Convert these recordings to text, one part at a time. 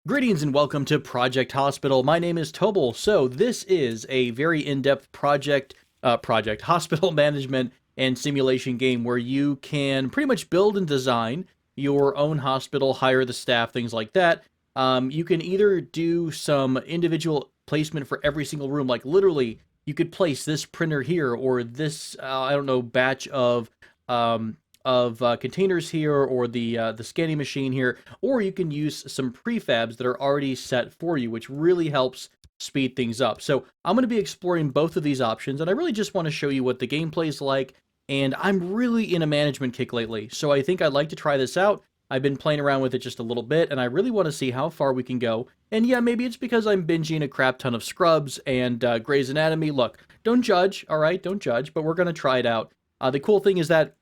Greetings and welcome to Project Hospital. My name is Tobal. So this is a very in-depth project hospital management and simulation game where you can pretty much build and design your own hospital, hire the staff, things like that. You can either do some individual placement for every single room, like literally you could place this printer here or this, I don't know, batch um, of containers here or the scanning machine here, or you can use some prefabs that are already set for you, which really helps speed things up. So I'm going to be exploring both of these options, and I really just want to show you what the gameplay is like. And I'm really in a management kick lately, so I think I'd like to try this out. I've been playing around with it just a little bit, and I really want to see how far we can go. And yeah, maybe it's because I'm binging a crap ton of Scrubs and Grey's Anatomy. Look, don't judge, all right? Don't judge, but we're going to try it out. The cool thing is that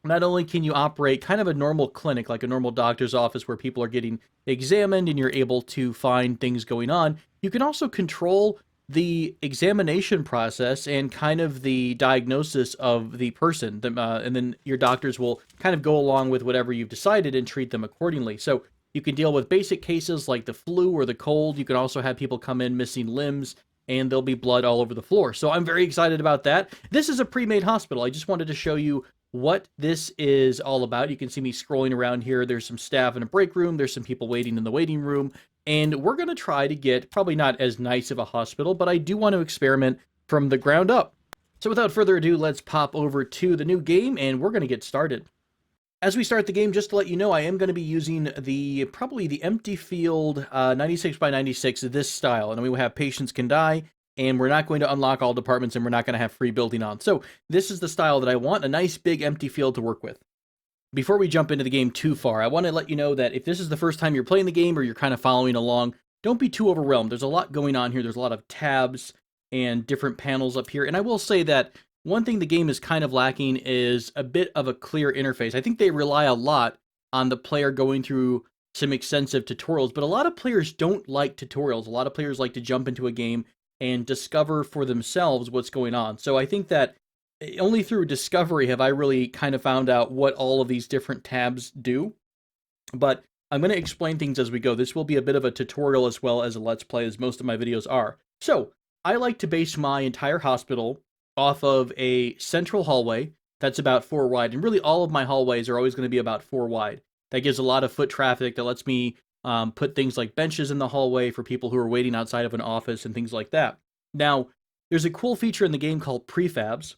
not only can you operate kind of a normal clinic, like a normal doctor's office where people are getting examined and you're able to find things going on, you can also control the examination process and kind of the diagnosis of the person. And then your doctors will kind of go along with whatever you've decided and treat them accordingly. So you can deal with basic cases like the flu or the cold. You can also have people come in missing limbs and there'll be blood all over the floor. So I'm very excited about that. This is a pre-made hospital. I just wanted to show you what this is all about. You can see me scrolling around here. There's some staff in a break room. There's some people waiting in the waiting room. And we're going to try to get probably not as nice of a hospital, but I do want to experiment from the ground up. So without further ado, let's pop over to the new game and we're going to get started. As we start the game, just to let you know, I am going to be using probably the empty field 96 by 96, this style. And we will have patients can die, and we're not going to unlock all departments, and we're not going to have free building on. So this is the style that I want, a nice big empty field to work with. Before we jump into the game too far, I want to let you know that if this is the first time you're playing the game or you're kind of following along, don't be too overwhelmed. There's a lot going on here. There's a lot of tabs and different panels up here. And I will say that one thing the game is kind of lacking is a bit of a clear interface. I think they rely a lot on the player going through some extensive tutorials, but a lot of players don't like tutorials. A lot of players like to jump into a game and discover for themselves what's going on. So I think that only through discovery have I really kind of found out what all of these different tabs do. But I'm going to explain things as we go. This will be a bit of a tutorial as well as a let's play, as most of my videos are. So I like to base my entire hospital off of a central hallway that's about 4 wide. And really all of my hallways are always going to be about 4 wide. That gives a lot of foot traffic. That lets me put things like benches in the hallway for people who are waiting outside of an office and things like that. Now, there's a cool feature in the game called prefabs,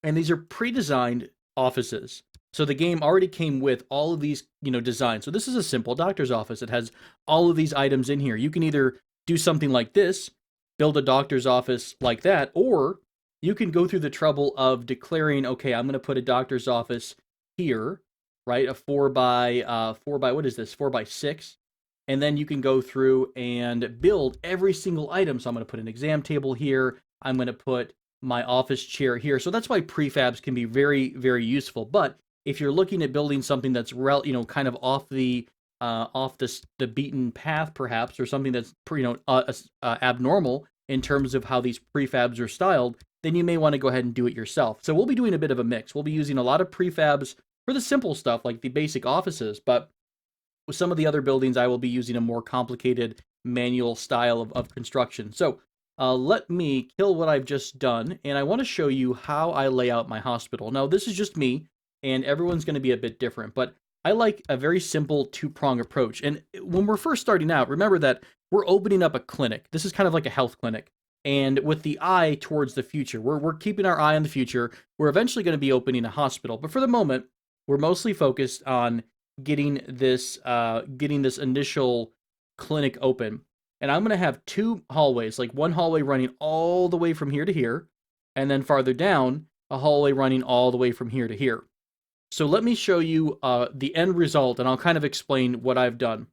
and these are pre-designed offices. So the game already came with all of these, designs. So this is a simple doctor's office. It has all of these items in here. You can either do something like this, build a doctor's office like that, or you can go through the trouble of declaring, okay, I'm going to put a doctor's office here, right? A 4 by, what is this? 4 by 6. And then you can go through and build every single item. So I'm going to put an exam table here. I'm going to put my office chair here. So that's why prefabs can be very, very useful. But if you're looking at building something that's kind of off the beaten path, perhaps, or something that's abnormal in terms of how these prefabs are styled, then you may want to go ahead and do it yourself. So we'll be doing a bit of a mix. We'll be using a lot of prefabs for the simple stuff like the basic offices, but with some of the other buildings, I will be using a more complicated manual style of construction. So let me kill what I've just done, and I want to show you how I lay out my hospital. Now, this is just me, and everyone's going to be a bit different, but I like a very simple two-prong approach. And when we're first starting out, remember that we're opening up a clinic. This is kind of like a health clinic, and with the eye towards the future. We're keeping our eye on the future. We're eventually going to be opening a hospital, but for the moment, we're mostly focused on getting this initial clinic open. And I'm going to have 2 hallways, like one hallway running all the way from here to here, and then farther down, a hallway running all the way from here to here. So let me show you the end result, and I'll kind of explain what I've done.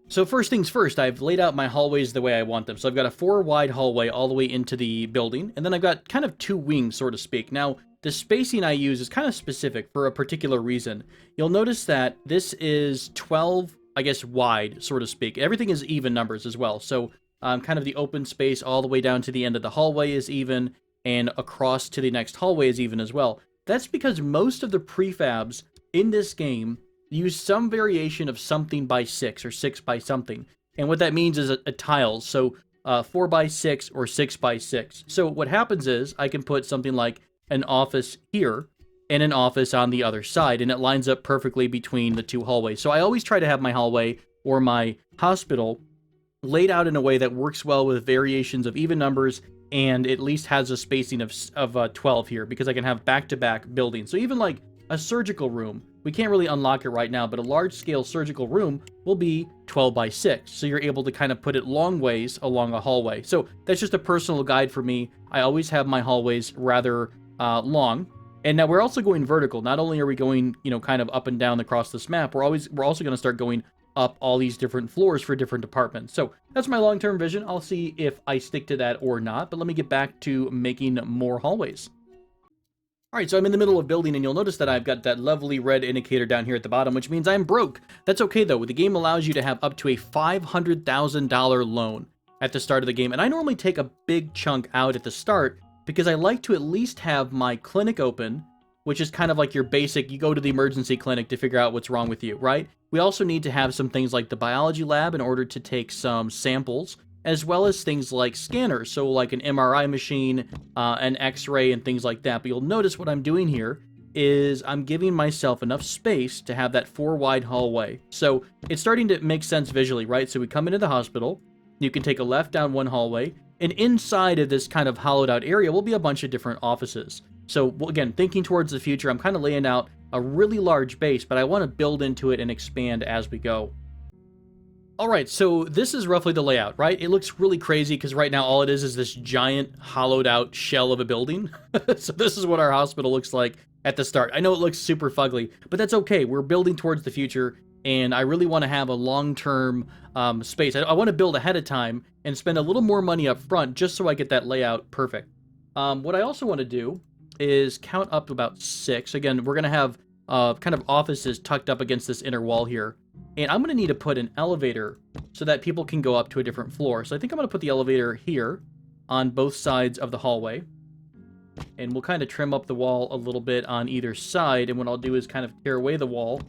So first things first, I've laid out my hallways the way I want them. So I've got a 4 wide hallway all the way into the building, and then I've got kind of 2 wings, so to speak. Now, the spacing I use is kind of specific for a particular reason. You'll notice that this is 12, I guess, wide, so to speak. Everything is even numbers as well. So kind of the open space all the way down to the end of the hallway is even, and across to the next hallway is even as well. That's because most of the prefabs in this game use some variation of something by 6 or 6 by something. And what that means is a tiles. So 4 by 6 or 6 by 6. So what happens is I can put something like an office here and an office on the other side, and it lines up perfectly between the two hallways. So I always try to have my hallway or my hospital laid out in a way that works well with variations of even numbers, and at least has a spacing of 12 here, because I can have back-to-back buildings. So even like a surgical room, we can't really unlock it right now, but a large-scale surgical room will be 12 by 6. So you're able to kind of put it long ways along a hallway. So that's just a personal guide for me. I always have my hallways rather long. And now we're also going vertical. Not only are we going, you know, kind of up and down across this map, we're also going to start going up all these different floors for different departments. So that's my long-term vision. I'll see if I stick to that or not, but let me get back to making more hallways. All right, so I'm in the middle of building, and you'll notice that I've got that lovely red indicator down here at the bottom, which means I'm broke. That's okay, though. The game allows you to have up to a $500,000 loan at the start of the game, and I normally take a big chunk out at the start because I like to at least have my clinic open, which is kind of like your basic, you go to the emergency clinic to figure out what's wrong with you, right? We also need to have some things like the biology lab in order to take some samples, as well as things like scanners, so like an MRI machine, an X-ray, and things like that. But you'll notice what I'm doing here is I'm giving myself enough space to have that 4-wide hallway. So it's starting to make sense visually, right? So we come into the hospital, you can take a left down one hallway, and inside of this kind of hollowed out area will be a bunch of different offices. So again, thinking towards the future, I'm kind of laying out a really large base, but I want to build into it and expand as we go. All right, so this is roughly the layout, right? It looks really crazy because right now all it is this giant hollowed out shell of a building. So this is what our hospital looks like at the start. I know it looks super fugly, but that's okay. We're building towards the future, and I really want to have a long-term space. I want to build ahead of time and spend a little more money up front just so I get that layout perfect. What I also want to do is count up to about 6. Again, we're going to have kind of offices tucked up against this inner wall here. And I'm going to need to put an elevator so that people can go up to a different floor. So I think I'm going to put the elevator here on both sides of the hallway. And we'll kind of trim up the wall a little bit on either side. And what I'll do is kind of tear away the wall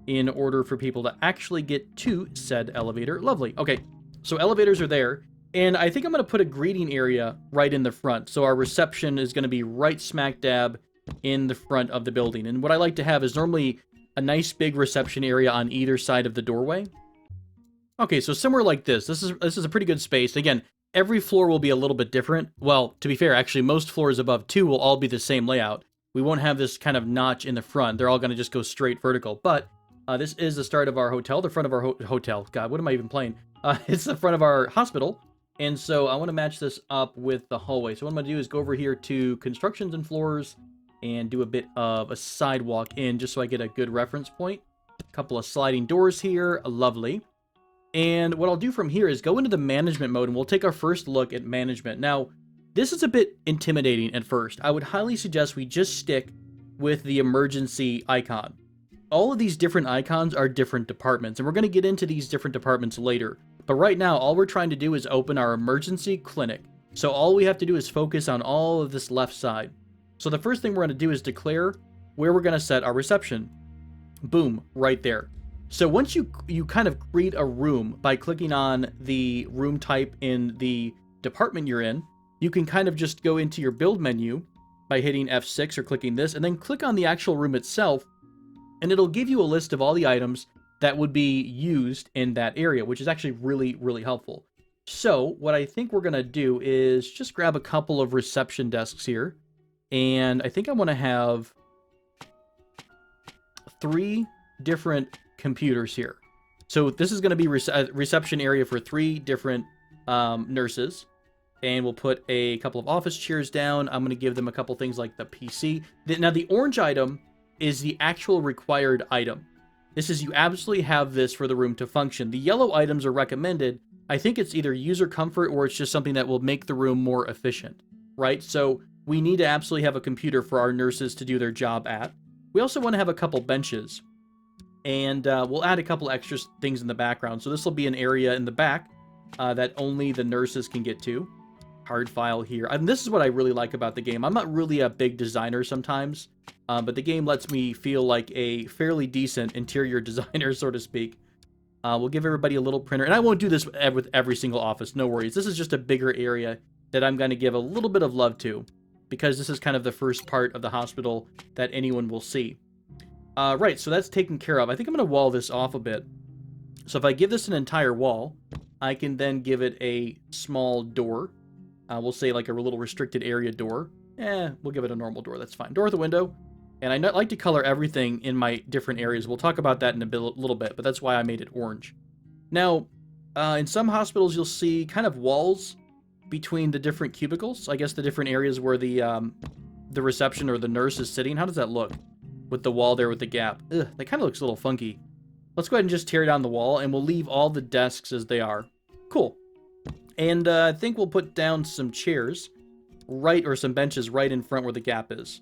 in order for people to actually get to said elevator. Lovely. Okay, so elevators are there. And I think I'm going to put a greeting area right in the front. So our reception is going to be right smack dab in the front of the building. And what I like to have is normally a nice big reception area on either side of the doorway. Okay, so somewhere like this. This is a pretty good space. Again, every floor will be a little bit different. Well, to be fair, actually, most floors above 2 will all be the same layout. We won't have this kind of notch in the front. They're all going to just go straight vertical. But this is the start of our hotel, the front of our hotel. God, what am I even playing? It's the front of our hospital. And so I want to match this up with the hallway. So what I'm going to do is go over here to constructions and floors and do a bit of a sidewalk in just so I get a good reference point. A couple of sliding doors here. Lovely. And what I'll do from here is go into the management mode, and we'll take our first look at management. Now, this is a bit intimidating at first. I would highly suggest we just stick with the emergency icon. All of these different icons are different departments, and we're going to get into these different departments later. But right now, all we're trying to do is open our emergency clinic. So all we have to do is focus on all of this left side. So the first thing we're going to do is declare where we're going to set our reception. Boom, right there. So once you kind of create a room by clicking on the room type in the department you're in, you can kind of just go into your build menu by hitting F6 or clicking this, and then click on the actual room itself, and it'll give you a list of all the items that would be used in that area, which is actually really, really helpful. So what I think we're going to do is just grab a couple of reception desks here, and I think I want to have 3 different computers here. So this is going to be reception area for 3 different nurses, and we'll put a couple of office chairs down. I'm going to give them a couple things like the PC. Now the orange item is the actual required item. This is, you absolutely have this for the room to function. The yellow items are recommended. I think it's either user comfort or it's just something that will make the room more efficient, right? So we need to absolutely have a computer for our nurses to do their job at. We also want to have a couple benches, and we'll add a couple extra things in the background. So this will be an area in the back that only the nurses can get to. card file here. And this is what I really like about the game. I'm not really a big designer sometimes, but the game lets me feel like a fairly decent interior designer, so to speak. We'll give everybody a little printer. And I won't do this with every single office, no worries. This is just a bigger area that I'm going to give a little bit of love to, because this is kind of the first part of the hospital that anyone will see. Right, so that's taken care of. I think I'm going to wall this off a bit. So if I give this an entire wall, I can then give it a small door. We'll say like a little restricted area door. We'll give it a normal door. That's fine. Door with a window. And I like to color everything in my different areas. We'll talk about that in a little bit, but that's why I made it orange. Now, in some hospitals, you'll see kind of walls between the different cubicles. I guess the different areas where the reception or the nurse is sitting. How does that look with the wall there with the gap? Ugh, that kind of looks a little funky. Let's go ahead and just tear down the wall, and we'll leave all the desks as they are. Cool. And I think we'll put down some chairs, or some benches right in front where the gap is.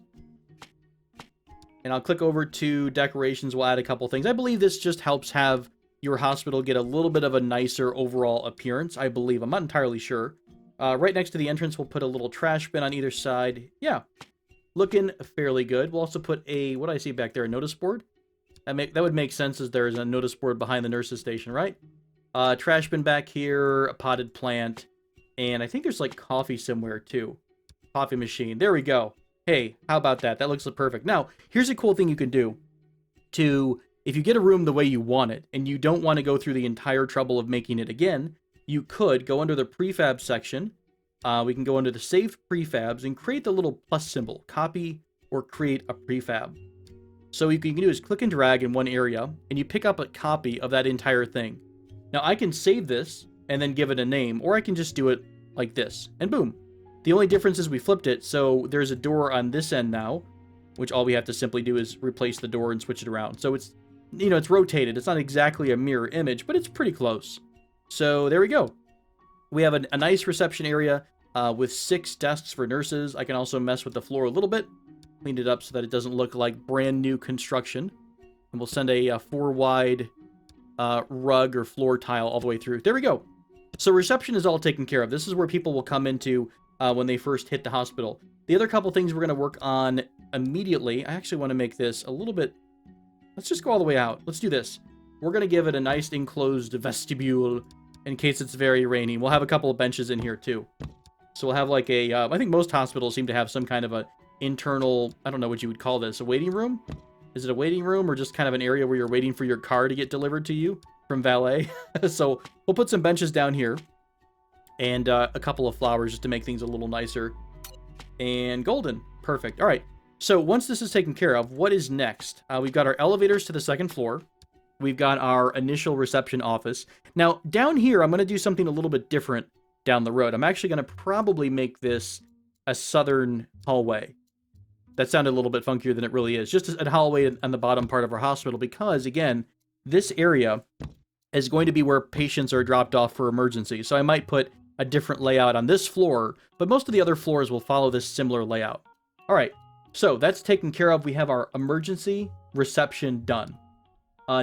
And I'll click over to decorations. We'll add a couple things. I believe this just helps have your hospital get a little bit of a nicer overall appearance, I believe. I'm not entirely sure. Right next to the entrance, we'll put a little trash bin on either side. Yeah, looking fairly good. We'll also put what do I see back there? A notice board? That would make sense, as there is a notice board behind the nurse's station, right? Trash bin back here, a potted plant, and I think there's like coffee somewhere too. Coffee machine. There we go. Hey, how about that? That looks perfect. Now, here's a cool thing you can do if you get a room the way you want it, and you don't want to go through the entire trouble of making it again, you could go under the prefab section. We can go under the saved prefabs and create the little plus symbol, copy or create a prefab. So what you can do is click and drag in one area, and you pick up a copy of that entire thing. Now, I can save this and then give it a name, or I can just do it like this, and boom. The only difference is we flipped it, so there's a door on this end now, which all we have to simply do is replace the door and switch it around. So it's, it's rotated. It's not exactly a mirror image, but it's pretty close. So there we go. We have a nice reception area with 6 desks for nurses. I can also mess with the floor a little bit, clean it up so that it doesn't look like brand new construction. And we'll send a 4-wide rug or floor tile all the way through. There we go. So reception is all taken care of. This is where people will come into when they first hit the hospital. The other couple things we're going to work on immediately, I actually want to make this a little bit, let's just go all the way out. Let's do this. We're going to give it a nice enclosed vestibule in case it's very rainy. We'll have a couple of benches in here too. So we'll have like I think most hospitals seem to have some kind of a internal, I don't know what you would call this, a waiting room? Is it a waiting room or just kind of an area where you're waiting for your car to get delivered to you from valet? So we'll put some benches down here and a couple of flowers just to make things a little nicer. And golden. Perfect. All right. So once this is taken care of, what is next? We've got our elevators to the 2nd floor. We've got our initial reception office. Now, down here, I'm going to do something a little bit different down the road. I'm actually going to probably make this a southern hallway. That sounded a little bit funkier than it really is. Just a hallway on the bottom part of our hospital because, again, this area is going to be where patients are dropped off for emergency. So I might put a different layout on this floor, but most of the other floors will follow this similar layout. All right, so that's taken care of. We have our emergency reception done.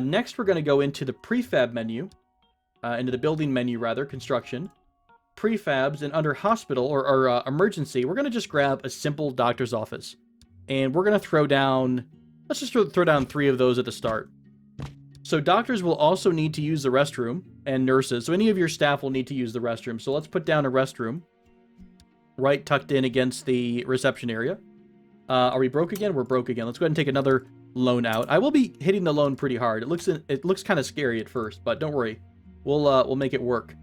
Next, we're going to go into the prefab menu, into the building menu, rather, construction, prefabs, and under hospital or emergency, we're going to just grab a simple doctor's office. And we're going to throw down, let's just throw down 3 of those at the start. So doctors will also need to use the restroom, and nurses. So any of your staff will need to use the restroom. So let's put down a restroom right tucked in against the reception area. Are we broke again? We're broke again. Let's go ahead and take another loan out. I will be hitting the loan pretty hard. It looks kind of scary at first, but don't worry. We'll make it work.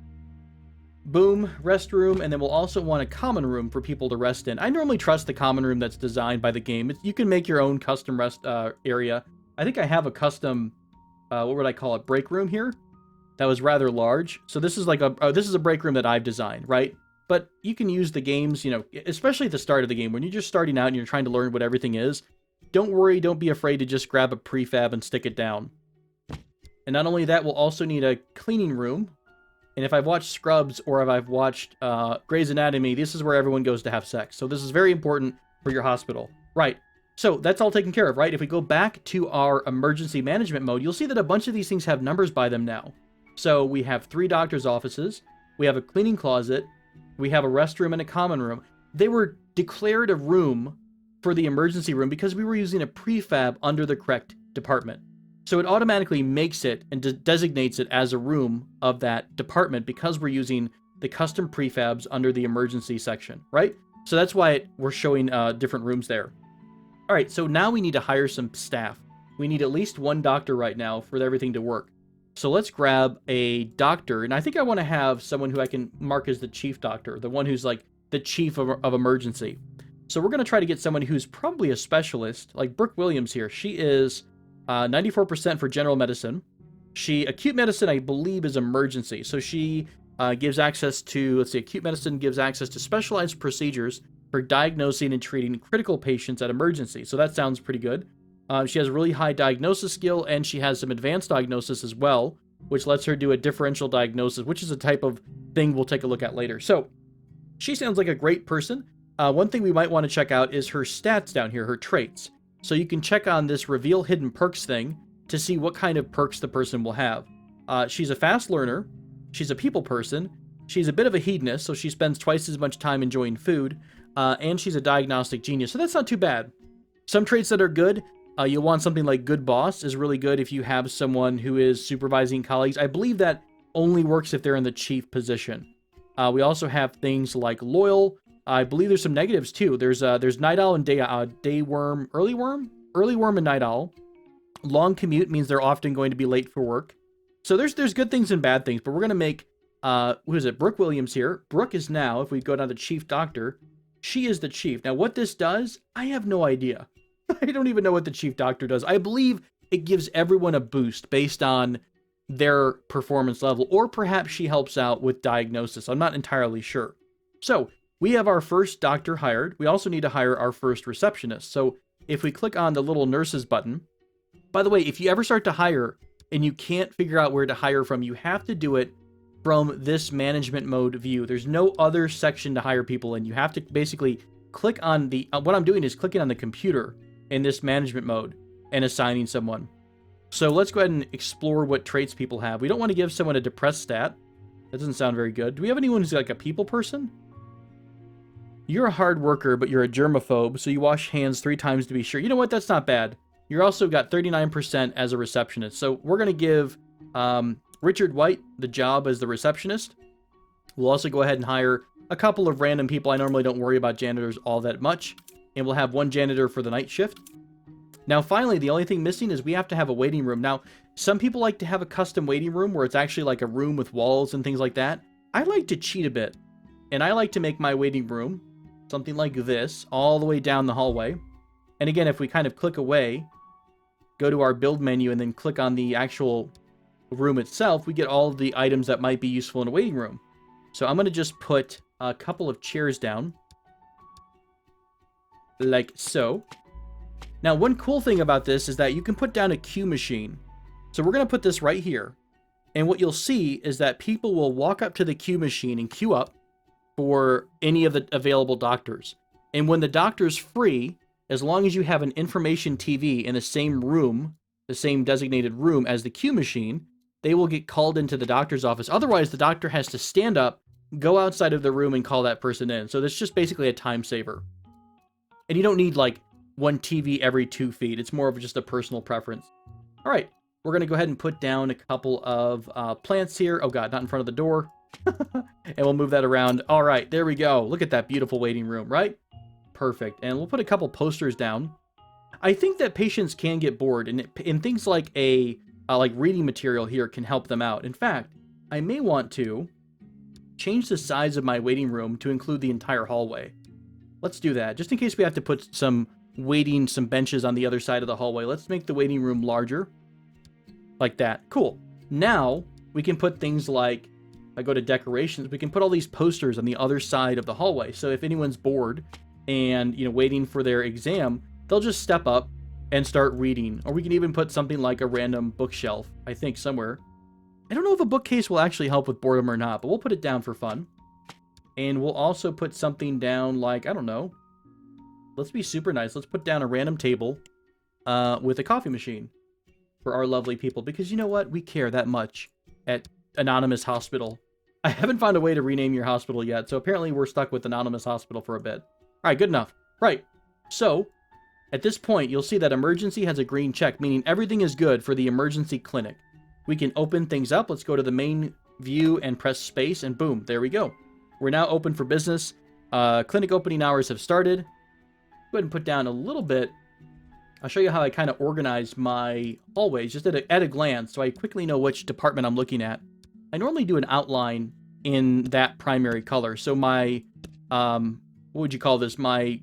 Boom, restroom, and then we'll also want a common room for people to rest in. I normally trust the common room that's designed by the game. You can make your own custom rest area. I think I have a custom, what would I call it, break room here? That was rather large. So this is like this is a break room that I've designed, right? But you can use the games, especially at the start of the game, when you're just starting out and you're trying to learn what everything is. Don't worry, don't be afraid to just grab a prefab and stick it down. And not only that, we'll also need a cleaning room. And if I've watched Scrubs or if I've watched Grey's Anatomy, this is where everyone goes to have sex. So this is very important for your hospital. Right. So that's all taken care of, right? If we go back to our emergency management mode, you'll see that a bunch of these things have numbers by them now. So we have 3 doctor's offices. We have a cleaning closet. We have a restroom and a common room. They were declared a room for the emergency room because we were using a prefab under the correct department. So it automatically makes it and designates it as a room of that department because we're using the custom prefabs under the emergency section, right? So that's why we're showing different rooms there. All right, so now we need to hire some staff. We need at least one doctor right now for everything to work. So let's grab a doctor, and I think I want to have someone who I can mark as the chief doctor, the one who's like the chief of emergency. So we're going to try to get someone who's probably a specialist, like Brooke Williams here. She is 94% for general medicine. Acute medicine, I believe, is emergency. So she gives access to, let's see, acute medicine gives access to specialized procedures for diagnosing and treating critical patients at emergency. So that sounds pretty good. She has really high diagnosis skill, and she has some advanced diagnosis as well, which lets her do a differential diagnosis, which is a type of thing we'll take a look at later. So she sounds like a great person. One thing we might want to check out is her stats down here, her traits. So you can check on this reveal hidden perks thing to see what kind of perks the person will have. She's a fast learner. She's a people person. She's a bit of a hedonist, so she spends twice as much time enjoying food. And she's a diagnostic genius, so that's not too bad. Some traits that are good, you'll want something like good boss is really good if you have someone who is supervising colleagues. I believe that only works if they're in the chief position. We also have things like loyal. I believe there's some negatives too. There's night owl and day worm, early worm and night owl. Long commute means they're often going to be late for work. So there's good things and bad things, but we're gonna make who is it? Brooke Williams here. Brooke is now, if we go down to chief doctor, she is the chief. Now what this does, I have no idea. I don't even know what the chief doctor does. I believe it gives everyone a boost based on their performance level, or perhaps she helps out with diagnosis. I'm not entirely sure. So we have our first doctor hired. We also need to hire our first receptionist. So if we click on the little nurses button, by the way, if you ever start to hire and you can't figure out where to hire from, you have to do it from this management mode view. There's no other section to hire people in. You have to basically click on the, what I'm doing is clicking on the computer in this management mode and assigning someone. So let's go ahead and explore what traits people have. We don't want to give someone a depressed stat. That doesn't sound very good. Do we have anyone who's like a people person? You're a hard worker, but you're a germaphobe, so you wash hands 3 times to be sure. You know what? That's not bad. You're also got 39% as a receptionist. So we're going to give Richard White the job as the receptionist. We'll also go ahead and hire a couple of random people. I normally don't worry about janitors all that much. And we'll have one janitor for the night shift. Now, finally, the only thing missing is we have to have a waiting room. Now, some people like to have a custom waiting room where it's actually like a room with walls and things like that. I like to cheat a bit. And I like to make my waiting room something like this, all the way down the hallway. And again, if we kind of click away, go to our build menu, and then click on the actual room itself, we get all of the items that might be useful in a waiting room. So I'm going to just put a couple of chairs down, like so. Now, one cool thing about this is that you can put down a queue machine. So we're going to put this right here. And what you'll see is that people will walk up to the queue machine and queue up for any of the available doctors. And when the doctor's free, as long as you have an information TV in the same room, the same designated room as the queue machine, they will get called into the doctor's office. Otherwise, the doctor has to stand up, go outside of the room, and call that person in. So that's just basically a time saver. And you don't need like one TV every 2 feet. It's more of just a personal preference. All right, we're going to go ahead and put down a couple of plants here. Oh God, not in front of the door. And we'll move that around. All right, there we go. Look at that beautiful waiting room, right? Perfect. And we'll put a couple posters down. I think that patients can get bored, and things like like reading material here can help them out. In fact, I may want to change the size of my waiting room to include the entire hallway. Let's do that, just in case we have to put some benches on the other side of the hallway. Let's make the waiting room larger, like that. Cool. Now we can put things like, if I go to decorations, we can put all these posters on the other side of the hallway. So if anyone's bored and, you know, waiting for their exam, they'll just step up and start reading. Or we can even put something like a random bookshelf, I think, somewhere. I don't know if a bookcase will actually help with boredom or not, but we'll put it down for fun. And we'll also put something down like, I don't know, let's be super nice. Let's put down a random table with a coffee machine for our lovely people. Because you know what? We care that much at Anonymous Hospital. I haven't found a way to rename your hospital yet, so apparently we're stuck with Anonymous Hospital for a bit. All right, good enough. Right. So, at this point, you'll see that emergency has a green check, meaning everything is good for the emergency clinic. We can open things up. Let's go to the main view and press space, and boom, there we go. We're now open for business. Clinic opening hours have started. Go ahead and put down a little bit. I'll show you how I kind of organize my hallways just at a glance, so I quickly know which department I'm looking at. I normally do an outline in that primary color. So my, what would you call this? My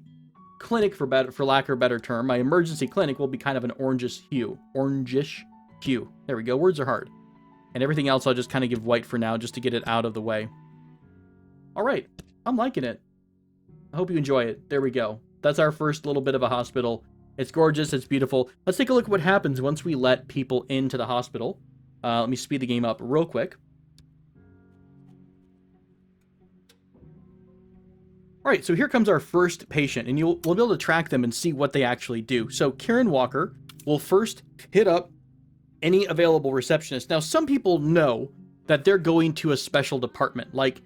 clinic, for lack of a better term, my emergency clinic will be kind of an orangish hue. Orangish hue. There we go. Words are hard. And everything else I'll just kind of give white for now, just to get it out of the way. All right. I'm liking it. I hope you enjoy it. There we go. That's our first little bit of a hospital. It's gorgeous. It's beautiful. Let's take a look at what happens once we let people into the hospital. Let me speed the game up real quick. All right, so here comes our first patient, and we'll be able to track them and see what they actually do. So Karen Walker will first hit up any available receptionist. Now, some people know that they're going to a special department. Like,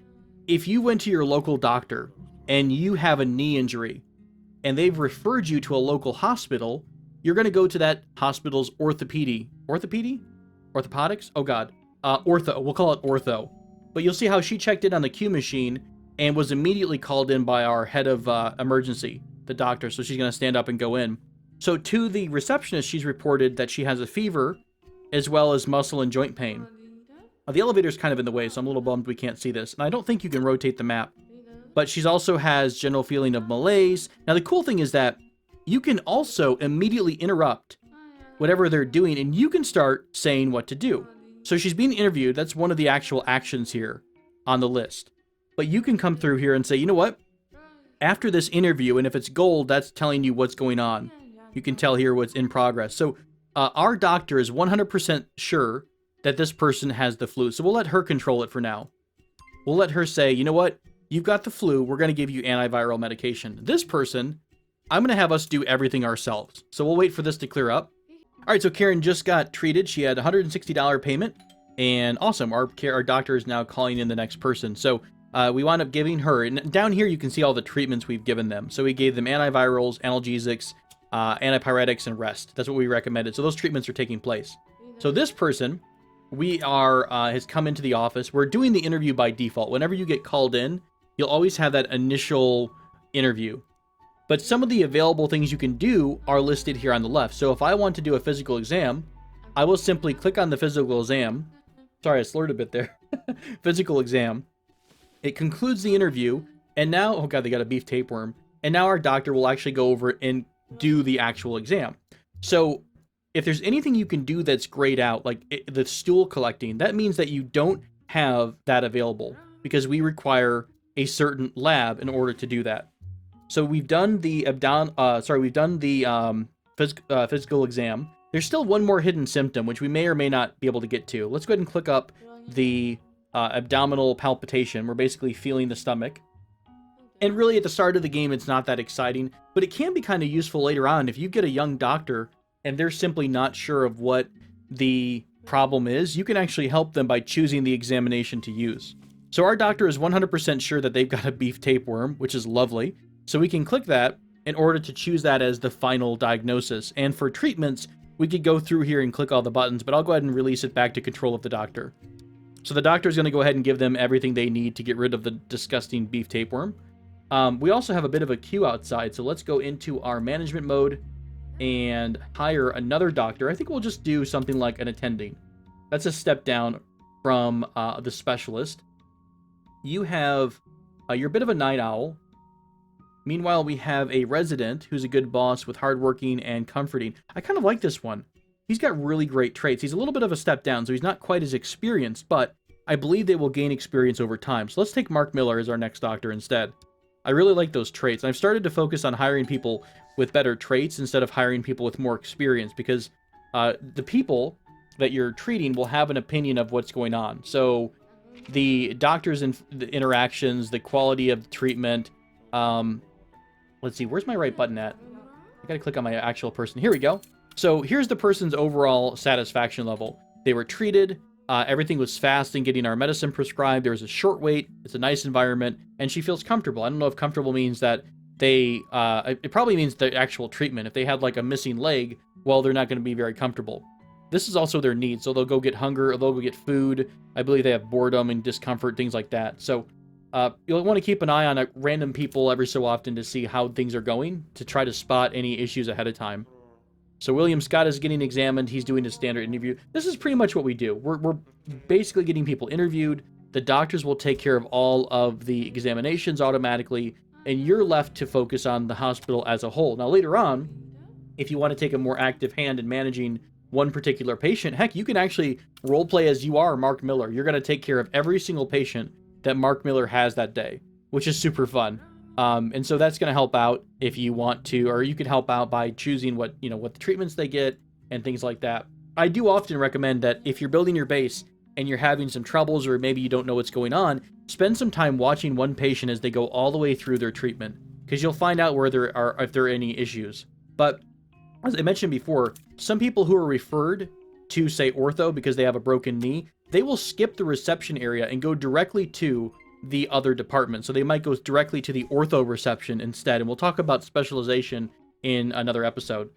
if you went to your local doctor and you have a knee injury, and they've referred you to a local hospital, you're going to go to that hospital's orthopedics? Oh God, ortho, we'll call it ortho. But you'll see how she checked in on the Q machine and was immediately called in by our head of emergency, the doctor, so she's going to stand up and go in. So to the receptionist, she's reported that she has a fever, as well as muscle and joint pain. The elevator's kind of in the way, so I'm a little bummed we can't see this. And I don't think you can rotate the map. But she also has general feeling of malaise. Now, the cool thing is that you can also immediately interrupt whatever they're doing, and you can start saying what to do. So she's being interviewed. That's one of the actual actions here on the list. But you can come through here and say, you know what? After this interview, and if it's gold, that's telling you what's going on. You can tell here what's in progress. So our doctor is 100% sure that this person has the flu. So we'll let her control it for now. We'll let her say, you know what? You've got the flu. We're going to give you antiviral medication. This person, I'm going to have us do everything ourselves. So we'll wait for this to clear up. All right, so Karen just got treated. She had a $160 payment. And awesome, our doctor is now calling in the next person. So we wound up giving her, and down here you can see all the treatments we've given them. So we gave them antivirals, analgesics, antipyretics, and rest. That's what we recommended. So those treatments are taking place. So this person, has come into the office. We're doing the interview by default. Whenever you get called in, you'll always have that initial interview. But some of the available things you can do are listed here on the left. So if I want to do a physical exam, I will simply click on the physical exam. Sorry, I slurred a bit there. Physical exam. It concludes the interview. And now, oh God, they got a beef tapeworm. And now our doctor will actually go over and do the actual exam. So if there's anything you can do that's grayed out, like the stool collecting, that means that you don't have that available because we require a certain lab in order to do that. So we've done the physical exam. There's still one more hidden symptom, which we may or may not be able to get to. Let's go ahead and click up the abdominal palpitation. We're basically feeling the stomach. And really at the start of the game, it's not that exciting, but it can be kind of useful later on. If you get a young doctor and they're simply not sure of what the problem is, you can actually help them by choosing the examination to use. So our doctor is 100% sure that they've got a beef tapeworm, which is lovely. So we can click that in order to choose that as the final diagnosis. And for treatments, we could go through here and click all the buttons, but I'll go ahead and release it back to control of the doctor. So the doctor is going to go ahead and give them everything they need to get rid of the disgusting beef tapeworm. We also have a bit of a queue outside, so let's go into our management mode and hire another doctor. I think we'll just do something like an attending. That's a step down from the specialist. You have, you're a bit of a night owl. Meanwhile, we have a resident who's a good boss with hardworking and comforting. I kind of like this one. He's got really great traits. He's a little bit of a step down, so he's not quite as experienced, but I believe they will gain experience over time. So let's take Mark Miller as our next doctor instead. I really like those traits. And I've started to focus on hiring people with better traits instead of hiring people with more experience because the people that you're treating will have an opinion of what's going on. So the doctors and the interactions, the quality of treatment. Let's see, where's my right button at? I gotta click on my actual person. Here we go. So here's the person's overall satisfaction level. They were treated, Everything was fast in getting our medicine prescribed. There was a short wait. It's a nice environment, and she feels comfortable. I don't know if comfortable means that it probably means the actual treatment. If they had like a missing leg, well, they're not going to be very comfortable. This is also their need, so they'll go get hunger, or they'll go get food. I believe they have boredom and discomfort, things like that. So you'll want to keep an eye on random people every so often to see how things are going, to try to spot any issues ahead of time. So William Scott is getting examined. He's doing a standard interview. This is pretty much what we do. We're basically getting people interviewed. The doctors will take care of all of the examinations automatically, and you're left to focus on the hospital as a whole. Now, later on, if you want to take a more active hand in managing one particular patient, heck, you can actually role play as you are Mark Miller. You're going to take care of every single patient that Mark Miller has that day, which is super fun. And so that's going to help out if you want to, or you can help out by choosing what the treatments they get and things like that. I do often recommend that if you're building your base and you're having some troubles, or maybe you don't know what's going on, spend some time watching one patient as they go all the way through their treatment, because you'll find out if there are any issues. But as I mentioned before, some people who are referred to, say, ortho because they have a broken knee, they will skip the reception area and go directly to the other department. So they might go directly to the ortho reception instead. And we'll talk about specialization in another episode.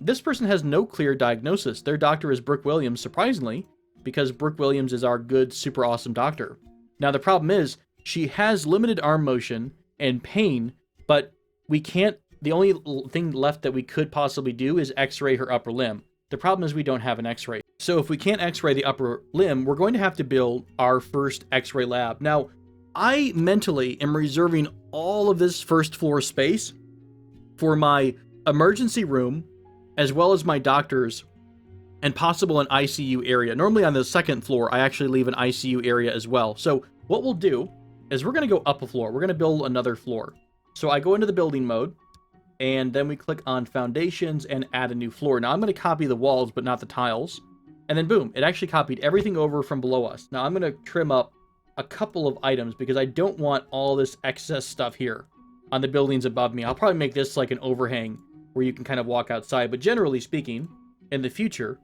This person has no clear diagnosis. Their doctor is Brooke Williams, surprisingly, because Brooke Williams is our good, super awesome doctor. Now, the problem is she has limited arm motion and pain, but we can't, the only thing left that we could possibly do is x-ray her upper limb. The problem is we don't have an x-ray. So if we can't x-ray the upper limb, we're going to have to build our first x-ray lab. Now, I mentally am reserving all of this first floor space for my emergency room, as well as my doctors, and possible an ICU area. Normally on the second floor, I actually leave an ICU area as well. So what we'll do is we're going to go up a floor. We're going to build another floor. So I go into the building mode, and then we click on foundations and add a new floor. Now I'm going to copy the walls, but not the tiles. And then boom, it actually copied everything over from below us. Now I'm going to trim up a couple of items because I don't want all this excess stuff here on the buildings above me. I'll probably make this like an overhang where you can kind of walk outside. But generally speaking, in the future,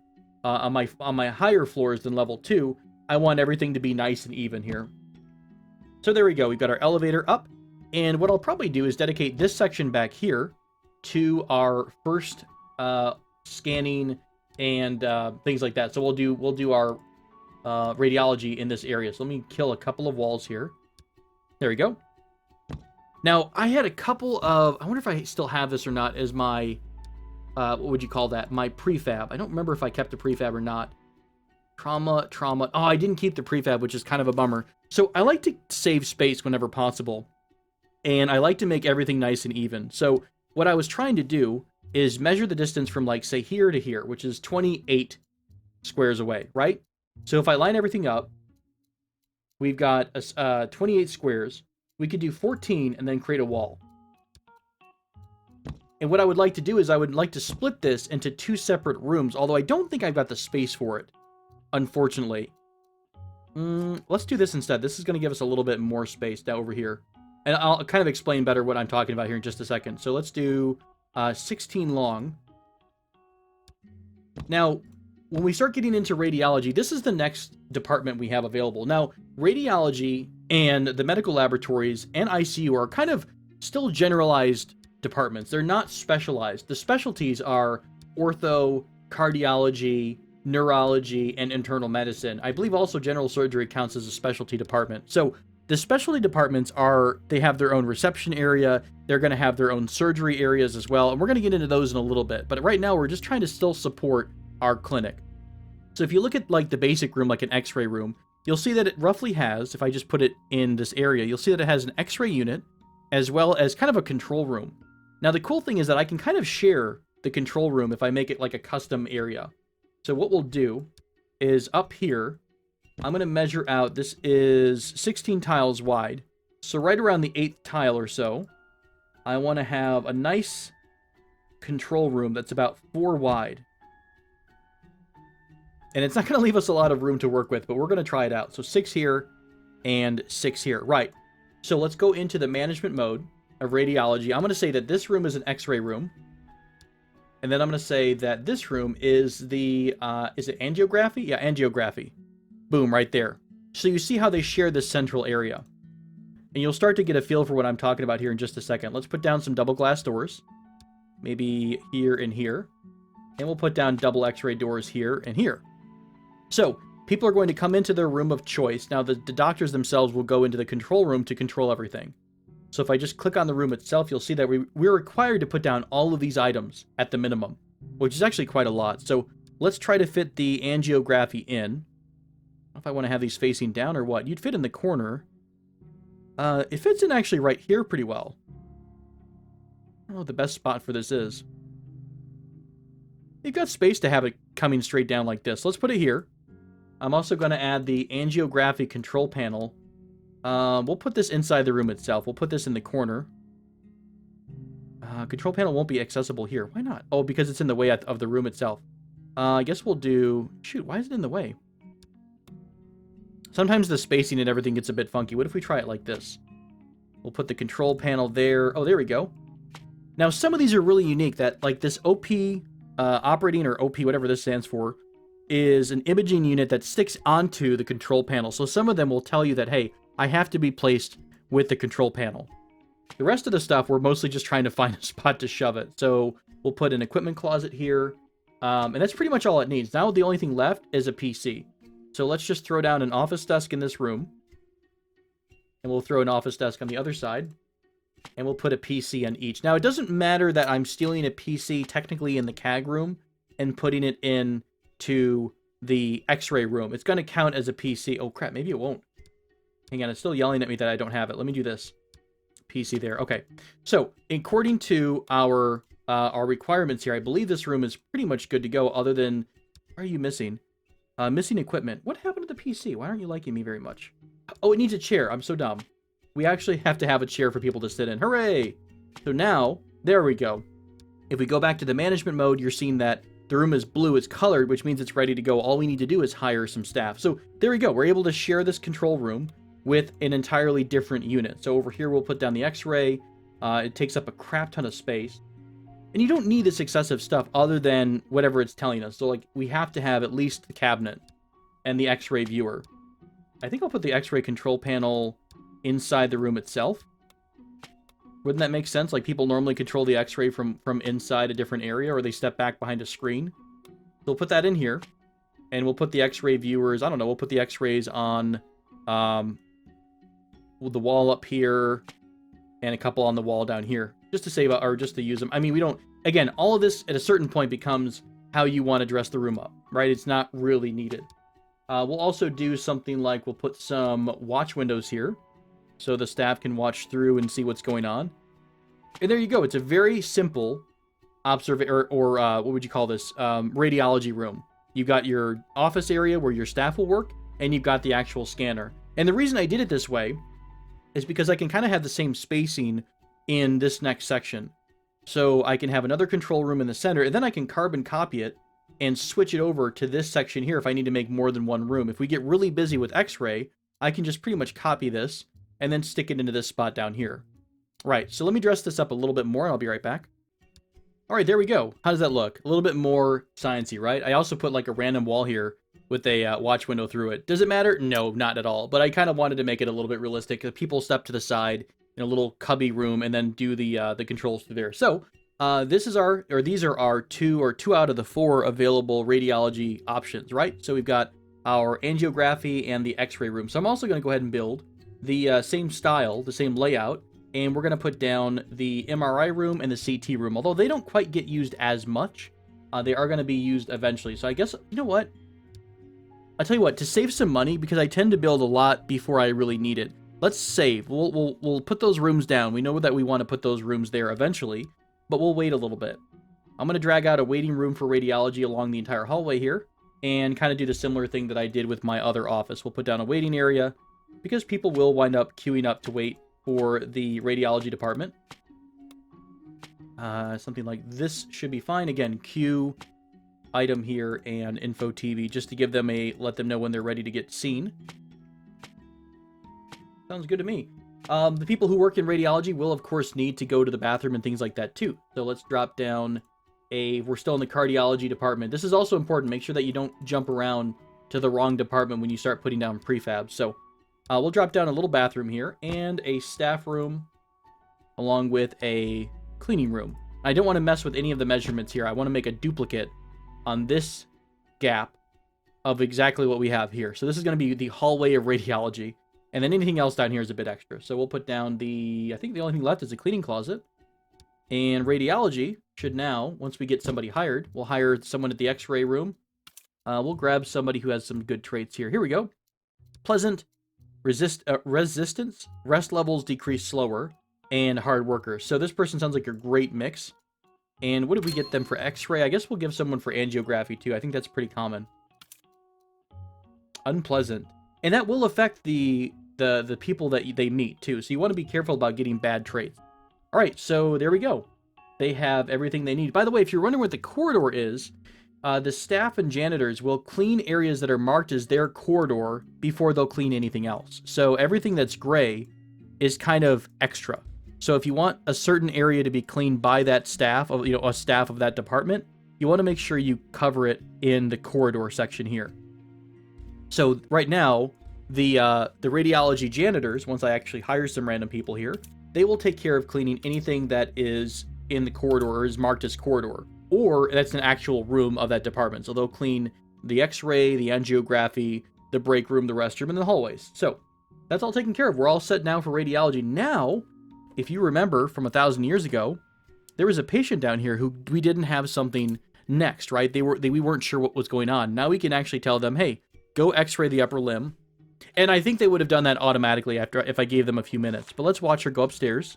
on my higher floors than level 2, I want everything to be nice and even here. So there we go. We've got our elevator up. And what I'll probably do is dedicate this section back here to our first scanning and things like that. So we'll do our radiology in this area. So let me kill a couple of walls here. There we go. Now, I had a couple of, I wonder if I still have this or not as my, what would you call that? My prefab. I don't remember if I kept the prefab or not. Trauma. Oh, I didn't keep the prefab, which is kind of a bummer. So I like to save space whenever possible. And I like to make everything nice and even. So what I was trying to do is measure the distance from, like, say, here to here, which is 28 squares away, right? So if I line everything up, we've got 28 squares. We could do 14 and then create a wall. And what I would like to do is I would like to split this into 2 separate rooms, although I don't think I've got the space for it, unfortunately. Let's do this instead. This is going to give us a little bit more space down over here. And I'll kind of explain better what I'm talking about here in just a second. So let's do 16 long. Now, when we start getting into radiology, this is the next department we have available. Now, radiology and the medical laboratories and ICU are kind of still generalized departments. They're not specialized. The specialties are ortho, cardiology, neurology, and internal medicine. I believe also general surgery counts as a specialty department. So the specialty departments they have their own reception area. They're going to have their own surgery areas as well. And we're going to get into those in a little bit. But right now, we're just trying to still support our clinic. So if you look at like the basic room, like an x-ray room, you'll see that it roughly has, if I just put it in this area, you'll see that it has an x-ray unit as well as kind of a control room. Now, the cool thing is that I can kind of share the control room if I make it like a custom area. So what we'll do is up here, I'm going to measure out, this is 16 tiles wide. So right around the 8th tile or so, I want to have a nice control room that's about 4 wide. And it's not going to leave us a lot of room to work with, but we're going to try it out. So 6 here and 6 here. Right. So let's go into the management mode of radiology. I'm going to say that this room is an x-ray room. And then I'm going to say that this room is the, is it angiography? Yeah, angiography. Boom, right there. So you see how they share this central area. And you'll start to get a feel for what I'm talking about here in just a second. Let's put down some double glass doors. Maybe here and here. And we'll put down double X-ray doors here and here. So people are going to come into their room of choice. Now, the doctors themselves will go into the control room to control everything. So if I just click on the room itself, you'll see that we're required to put down all of these items at the minimum, which is actually quite a lot. So let's try to fit the angiography in. I don't know if I want to have these facing down or what. You'd fit in the corner. It fits in actually right here pretty well. I don't know what the best spot for this is. You've got space to have it coming straight down like this. Let's put it here. I'm also going to add the angiography control panel. We'll put this inside the room itself. We'll put this in the corner. Control panel won't be accessible here. Why not? Oh, because it's in the way of the room itself. I guess we'll do... Shoot, why is it in the way? Sometimes the spacing and everything gets a bit funky. What if we try it like this? We'll put the control panel there. Oh, there we go. Now, some of these are really unique. That, like this OP, operating or OP, whatever this stands for, is an imaging unit that sticks onto the control panel. So some of them will tell you that, hey, I have to be placed with the control panel. The rest of the stuff, we're mostly just trying to find a spot to shove it. So we'll put an equipment closet here. And that's pretty much all it needs. Now the only thing left is a PC. So let's just throw down an office desk in this room. And we'll throw an office desk on the other side. And we'll put a PC on each. Now, it doesn't matter that I'm stealing a PC technically in the CAG room and putting it in to the X-ray room. It's going to count as a PC. Oh, crap. Maybe it won't. Hang on. It's still yelling at me that I don't have it. Let me do this. PC there. Okay. So, according to our requirements here, I believe this room is pretty much good to go other than... What are you missing? Missing equipment. What happened to the PC? Why aren't you liking me very much? Oh, it needs a chair. I'm so dumb. We actually have to have a chair for people to sit in. Hooray! So now, there we go. If we go back to the management mode, you're seeing that the room is blue. It's colored, which means it's ready to go. All we need to do is hire some staff. So there we go. We're able to share this control room with an entirely different unit. So over here, we'll put down the X-ray. It takes up a crap ton of space. And you don't need this excessive stuff other than whatever it's telling us. So, like, we have to have at least the cabinet and the X-ray viewer. I think I'll put the X-ray control panel inside the room itself. Wouldn't that make sense? Like, people normally control the X-ray from inside a different area, or they step back behind a screen. So we'll put that in here. And we'll put the X-ray viewers, I don't know, we'll put the X-rays on with the wall up here and a couple on the wall down here. Just to save, or just to use them. I mean, we don't... Again, all of this at a certain point becomes how you want to dress the room up, right? It's not really needed. We'll also do something like we'll put some watch windows here so the staff can watch through and see what's going on. And there you go. It's a very simple what would you call this? Radiology room. You've got your office area where your staff will work, and you've got the actual scanner. And the reason I did it this way is because I can kind of have the same spacing in this next section. So I can have another control room in the center, and then I can carbon copy it and switch it over to this section here if I need to make more than one room. If we get really busy with X-ray, I can just pretty much copy this and then stick it into this spot down here. Right, so let me dress this up a little bit more, and I'll be right back. All right, there we go. How does that look? A little bit more sciencey, right? I also put like a random wall here with a watch window through it. Does it matter? No, not at all. But I kind of wanted to make it a little bit realistic. People step to the side in a little cubby room and then do the controls through there. So these are our two out of the 4 available radiology options, right? So we've got our angiography and the X-ray room. So I'm also going to go ahead and build the same style, the same layout, and we're going to put down the MRI room and the CT room. Although they don't quite get used as much, they are going to be used eventually. So I guess, you know what? I'll tell you what, to save some money, because I tend to build a lot before I really need it, let's save. We'll put those rooms down. We know that we want to put those rooms there eventually, but we'll wait a little bit. I'm going to drag out a waiting room for radiology along the entire hallway here and kind of do the similar thing that I did with my other office. We'll put down a waiting area because people will wind up queuing up to wait for the radiology department. Something like this should be fine. Again, queue, item here, and info TV, just to give them let them know when they're ready to get seen. Sounds good to me. The people who work in radiology will, of course, need to go to the bathroom and things like that, too. So let's drop down we're still in the cardiology department. This is also important. Make sure that you don't jump around to the wrong department when you start putting down prefabs. So we'll drop down a little bathroom here and a staff room along with a cleaning room. I don't want to mess with any of the measurements here. I want to make a duplicate on this gap of exactly what we have here. So this is going to be the hallway of radiology. And then anything else down here is a bit extra. So we'll put down I think the only thing left is a cleaning closet. And radiology should now, once we get somebody hired, we'll hire someone at the X-ray room. We'll grab somebody who has some good traits here. Here we go. Pleasant, resistance, rest levels decrease slower, and hard worker. So this person sounds like a great mix. And what did we get them for X-ray? I guess we'll give someone for angiography too. I think that's pretty common. Unpleasant. And that will affect the people that they meet too. So you want to be careful about getting bad traits. All right, so there we go. They have everything they need. By the way, if you're wondering what the corridor is, the staff and janitors will clean areas that are marked as their corridor before they'll clean anything else. So everything that's gray is kind of extra. So if you want a certain area to be cleaned by that staff, a staff of that department, you want to make sure you cover it in the corridor section here. So right now, the radiology janitors, once I actually hire some random people here, they will take care of cleaning anything that is in the corridor or is marked as corridor, or that's an actual room of that department. So they'll clean the X-ray, the angiography, the break room, the restroom, and the hallways. So that's all taken care of. We're all set now for radiology. Now, if you remember from 1,000 years ago, there was a patient down here who we didn't have something next, right? We weren't sure what was going on. Now we can actually tell them, hey, go X-ray the upper limb. And I think they would have done that automatically if I gave them a few minutes. But let's watch her go upstairs.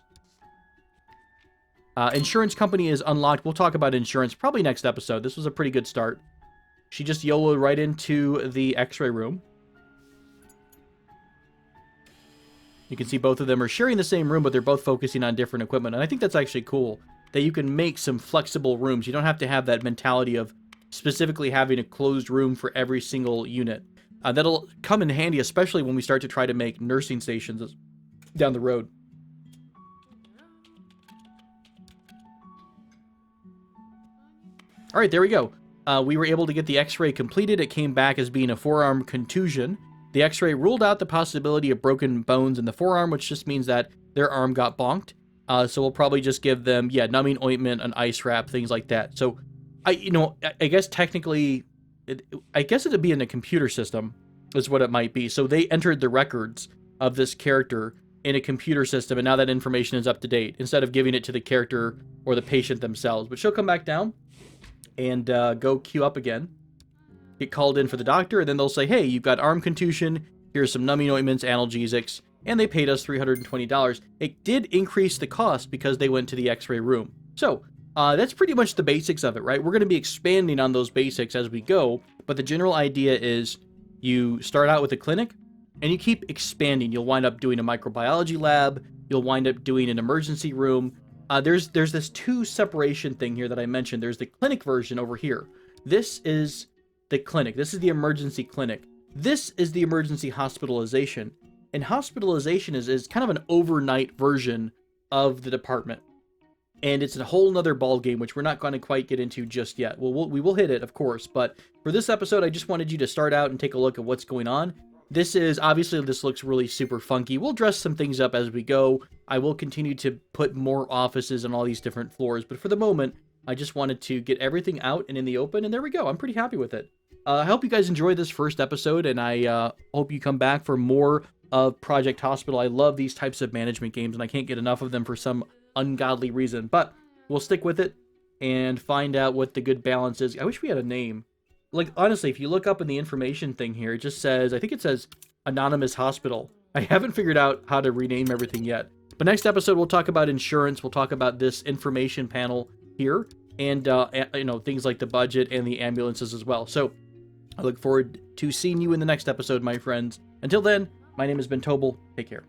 Insurance company is unlocked. We'll talk about insurance probably next episode. This was a pretty good start. She just YOLO'd right into the X-ray room. You can see both of them are sharing the same room, but they're both focusing on different equipment. And I think that's actually cool, that you can make some flexible rooms. You don't have to have that mentality of specifically having a closed room for every single unit. That'll come in handy, especially when we start to try to make nursing stations down the road. All right, there we go. We were able to get the X-ray completed. It came back as being a forearm contusion. The X-ray ruled out the possibility of broken bones in the forearm, which just means that their arm got bonked. So we'll probably just give them, numbing ointment, an ice wrap, things like that. So, I guess technically, I guess it'd be in a computer system is what it might be. So they entered the records of this character in a computer system, and now that information is up to date instead of giving it to the character or the patient themselves. But she'll come back down and go queue up again, get called in for the doctor, and then they'll say, hey, you've got arm contusion, here's some numbing ointments, analgesics, and they paid us $320. It did increase the cost because they went to the X-ray room. So that's pretty much the basics of it, right? We're going to be expanding on those basics as we go, but the general idea is you start out with a clinic and you keep expanding. You'll wind up doing a microbiology lab. You'll wind up doing an emergency room. There's this two separation thing here that I mentioned. There's the clinic version over here. This is the clinic. This is the emergency clinic. This is the emergency hospitalization. And hospitalization is kind of an overnight version of the department. And it's a whole nother ball game, which we're not going to quite get into just yet. We will hit it, of course. But for this episode, I just wanted you to start out and take a look at what's going on. This looks really super funky. We'll dress some things up as we go. I will continue to put more offices on all these different floors. But for the moment, I just wanted to get everything out and in the open. And there we go. I'm pretty happy with it. I hope you guys enjoyed this first episode. And I hope you come back for more of Project Hospital. I love these types of management games, and I can't get enough of them for some ungodly reason. But we'll stick with it and find out what the good balance is. I wish we had a name. Like, honestly, if you look up in the information thing here, it just says, I think it says Anonymous Hospital. I haven't figured out how to rename everything yet. But next episode, we'll talk about insurance. We'll talk about this information panel here and, things like the budget and the ambulances as well. So I look forward to seeing you in the next episode, my friends. Until then, my name has been Tobal. Take care.